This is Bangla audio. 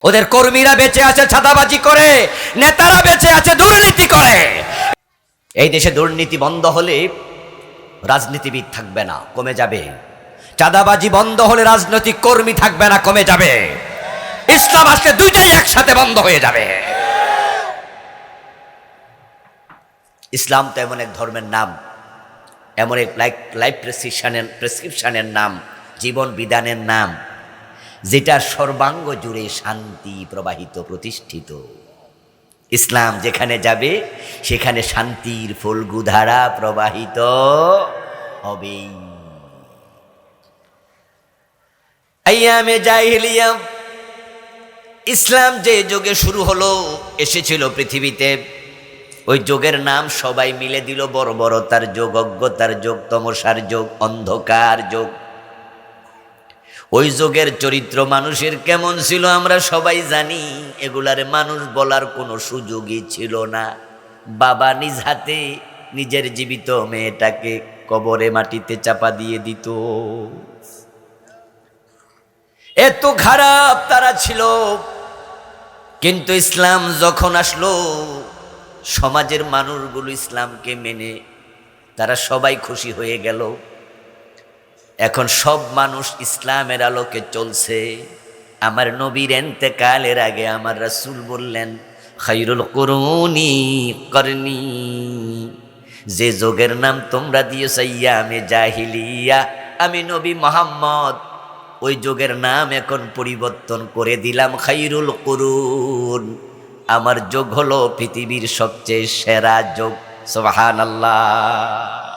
ওদের কর্মীরা বেঁচে আছে ছাদাবাজি করে, নেতারা বেঁচে আছে দুর্নীতি করে। এই দেশে দুর্নীতি বন্ধ হলে রাজনীতিবিদ থাকবে না, কমে যাবে। চাঁদাবাজি বন্ধ হলে রাজনৈতিক কর্মী থাকবে না, কমে যাবে। ইসলাম আসলে দুইটাই একসাথে বন্ধ হয়ে যাবে। ইসলাম তো এমন এক ধর্মের নাম, এমন এক লাইফ প্রেসক্রিপশনের নাম, জীবন বিধানের নাম, যেটা সর্বাঙ্গ জুড়ে শান্তি প্রবাহিত প্রতিষ্ঠিত। ইসলাম যেখানে যাবে সেখানে শান্তির ফল্গুধারা প্রবাহিত হবেই। আইয়ামে জাহিলিয়া ইসলাম যে যুগে শুরু হলো, এসেছিল পৃথিবীতে, ওই যুগের নাম সবাই মিলে দিল বর্বরতার যুগ, অজ্ঞতার যুগ, তমসার যুগ, অন্ধকার যুগ। ওই যুগের চরিত্র মানুষের কেমন ছিল আমরা সবাই জানি। এগুলারে মানুষ বলার কোনো সুযোগই ছিল না। বাবা নিজ হাতে নিজের জীবিত মেয়েটাকে কবরে মাটিতে চাপা দিয়ে দিত। এত খারাপ তারা ছিল। কিন্তু ইসলাম যখন আসলো, সমাজের মানুষগুলো ইসলামকে মেনে তারা সবাই খুশি হয়ে গেল। এখন সব মানুষ ইসলামের আলোকে চলছে। আমার নবীর ইন্তেকালের আগে আমার রাসূল বললেন, খায়রুল কুরুনি করনি। যে যুগের নাম তোমরা দিয়েছো আইয়ামে জাহিলিয়া, আমি নবী মুহাম্মদ ওই যুগের নাম এখন পরিবর্তন করে দিলাম খায়রুল কুরুন। আমার যুগ হলো পৃথিবীর সবচেয়ে সেরা যুগ। সুবহানাল্লাহ।